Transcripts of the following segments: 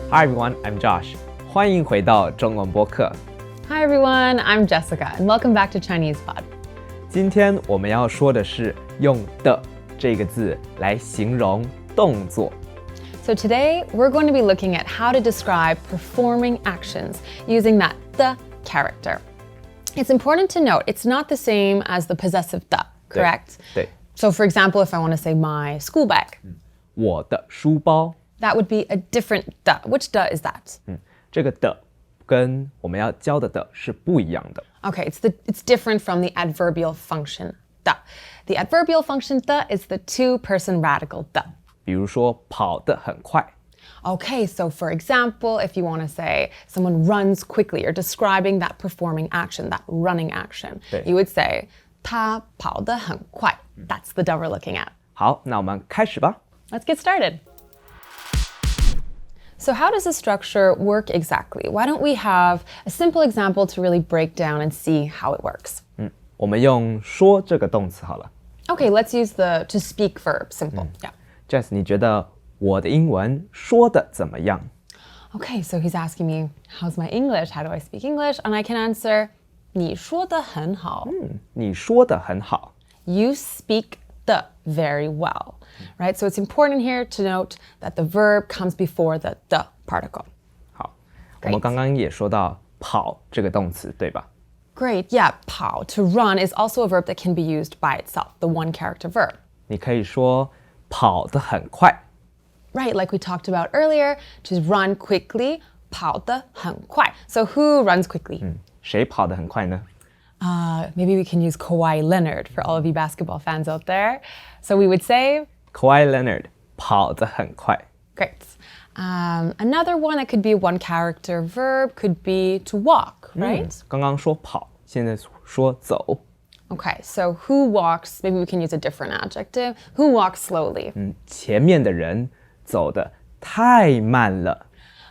Hi everyone, I'm Josh. 欢迎回到中文播客。Hi everyone, I'm Jessica, and welcome back to ChinesePod. 今天我们要说的是用的这个字来形容动作。So today, we're going to be looking at how to describe performing actions using that the character. It's important to note, it's not the same as the possessive the, correct? 对。 So for example, if I want to say my school bag, 我的书包。 that would be a different the. Which the is that? 这个的跟我们要教的的是不一样的。 Okay, it's different from the adverbial function the. The adverbial function the is the two-person radical the. 比如说跑得很快。 Okay, so for example, if you want to say someone runs quickly, you're describing that performing action, that running action. 对。 You would say 他跑得很快. That's the the we're looking at. 好，那我们开始吧。 Let's get started. So how does the structure work exactly? Why don't we have a simple example to really break down and see how it works? 我们用说这个动词好了。 Okay, let's use the to speak verb, simple. Yeah. Jess， 你觉得我的英文说的怎么样？ Okay, so he's asking me, how's my English? How do I speak English? And I can answer, 你说得很好. 你说的很好。 You speak the very well, right? So it's important here to note that the verb comes before the particle. 好，我们刚刚也说到跑这个动词，对吧？ Great, yeah, 跑, to run is also a verb that can be used by itself, the one character verb. 你可以说跑得很快。 Right, like we talked about earlier, to run quickly, 跑得很快. So who runs quickly? 谁跑得很快呢？ Maybe we can use Kawhi Leonard for all of you basketball fans out there. So we would say, Kawhi Leonard 跑得很快。 great. Another one that could be a one character verb could be to walk, right? 刚刚说跑，现在说走。 Okay, so who walks, maybe we can use a different adjective. Who walks slowly? 前面的人走得太慢了。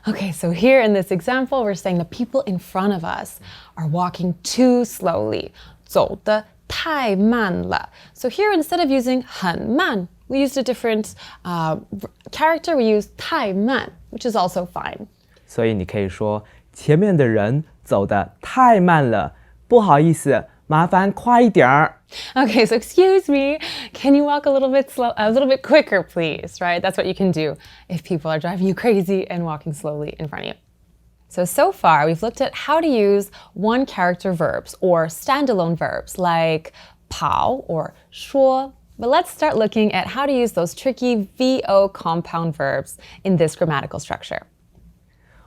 Okay, so here in this example, we're saying the people in front of us are walking too slowly. 走得太慢了. So here, instead of using 很慢, we used a different character. We used 太慢, which is also fine. 所以你可以说前面的人走得太慢了，不好意思，麻烦快一点儿。 Okay, so excuse me, can you walk a little bit quicker, please? Right? That's what you can do if people are driving you crazy and walking slowly in front of you. So far, we've looked at how to use one character verbs or standalone verbs like 跑 or 说. But let's start looking at how to use those tricky VO compound verbs in this grammatical structure.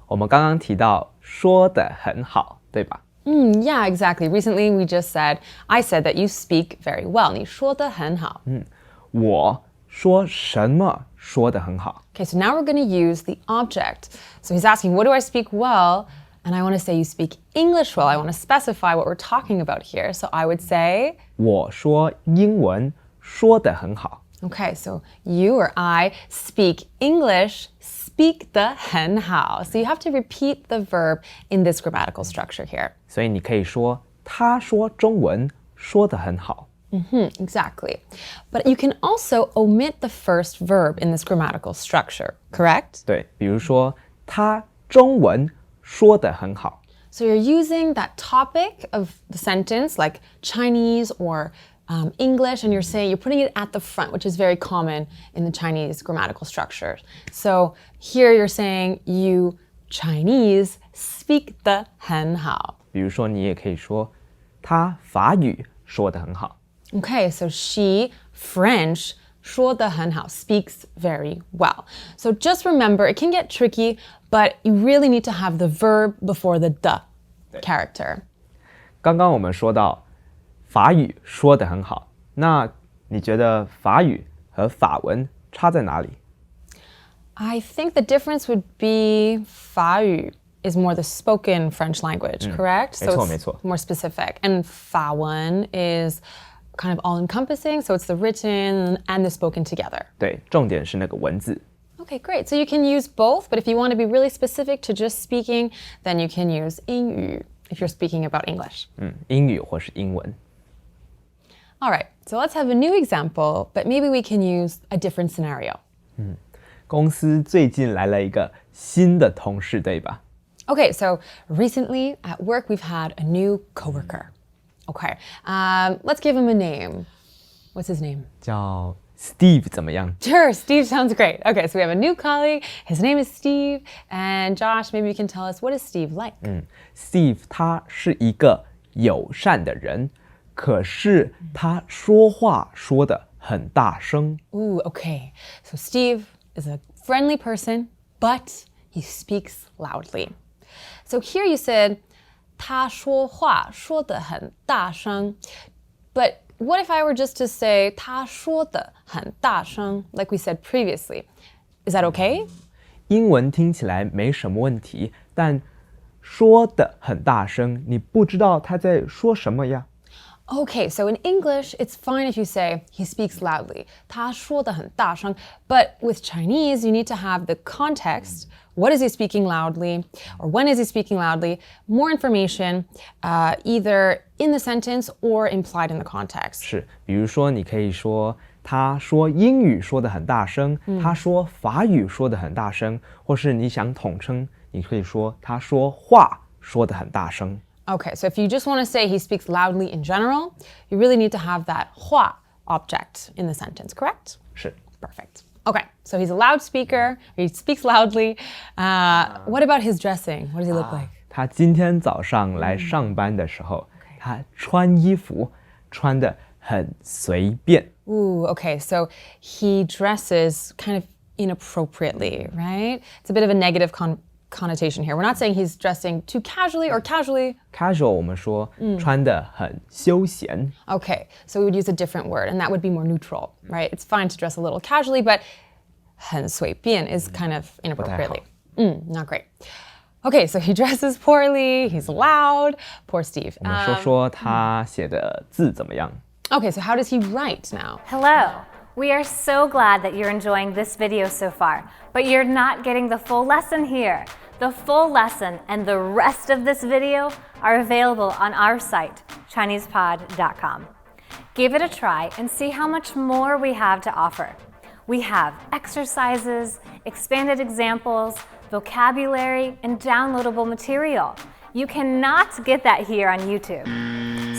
我们刚刚提到说得很好，对吧？ Yeah, exactly. Recently, I said that you speak very well. 你说得很好. 我说什么说得很好？ Okay, so now we're going to use the object. So he's asking, what do I speak well? And I want to say you speak English well. I want to specify what we're talking about here. So I would say, 我说英文说得很好。 okay, so you or I speak English, speak 得很好. So you have to repeat the verb in this grammatical structure here. 所以你可以说他说中文说得很好。 Exactly. But you can also omit the first verb in this grammatical structure, correct? 对，比如说他中文说得很好。 So you're using that topic of the sentence, like Chinese or English, and you're putting it at the front, which is very common in the Chinese grammatical structure. So here you're saying you Chinese speak 得很好. 比如说你也可以说他法语说得很好。 Okay, so she, French, 说得很好, speaks very well. So just remember, it can get tricky, but you really need to have the verb before the character. 刚刚我们说到法语说得很好，那你觉得法语和法文差在哪里？ I think the difference would be 法语 is more the spoken French language, correct? So it's 没错。 more specific. And 法文 is kind of all-encompassing, so it's the written and the spoken together. 对，重点是那个文字。 Okay, great. So you can use both, but if you want to be really specific to just speaking, then you can use 英语 if you're speaking about English. 英语或是英文。 All right, so let's have a new example, but maybe we can use a different scenario. 公司最近来了一个新的同事，对吧？ Okay, so recently at work we've had a new coworker. Okay, let's give him a name. What's his name? 叫 Steve 怎么样？ Sure, Steve sounds great. Okay, so we have a new colleague. His name is Steve. And Josh, maybe you can tell us, what is Steve like? Steve 他是一个友善的人，可是他说话说得很大声。 Ooh, okay. So Steve is a friendly person, but he speaks loudly. So here you said, 他说话说得很大声. But what if I were just to say, 他说得很大声, like we said previously? Is that okay? 英文听起来没什么问题，但说得很大声，你不知道他在说什么呀。 Okay, so in English, it's fine if you say he speaks loudly. 他说得很大声. But with Chinese, you need to have the context. What is he speaking loudly? Or when is he speaking loudly? More information, either in the sentence or implied in the context. 是，比如说你可以说他说英语说得很大声，他说法语说得很大声，或是你想统称，你可以说他说话说得很大声。 Okay, so if you just want to say he speaks loudly in general, you really need to have that 话 object in the sentence, correct? 是。 Perfect. Okay, so he's a loudspeaker, he speaks loudly. What about his dressing? What does he look like? 他今天早上来上班的时候，他穿衣服穿得很随便。 Ooh, okay, so he dresses kind of inappropriately, right? It's a bit of a negative connotation here. We're not saying he's dressing too casually or casually. Casual 我们说穿得很休闲。 Okay, so we would use a different word, and that would be more neutral, right? It's fine to dress a little casually, but 很随便 is kind of inappropriately. Not great. Okay, so he dresses poorly, he's loud. Poor Steve. 我们说说他写的字怎么样？ Okay, so how does he write now? Hello! We are so glad that you're enjoying this video so far, but you're not getting the full lesson here. The full lesson and the rest of this video are available on our site, ChinesePod.com. Give it a try and see how much more we have to offer. We have exercises, expanded examples, vocabulary, and downloadable material. You cannot get that here on YouTube.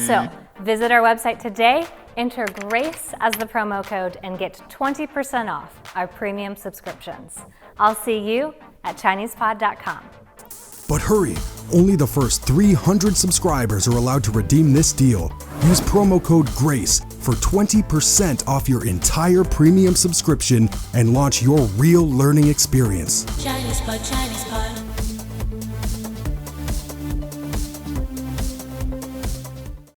So, visit our website today, enter GRACE as the promo code, and get 20% off our premium subscriptions. I'll see you at ChinesePod.com. But hurry, only the first 300 subscribers are allowed to redeem this deal. Use promo code GRACE for 20% off your entire premium subscription and launch your real learning experience. ChinesePod, ChinesePod.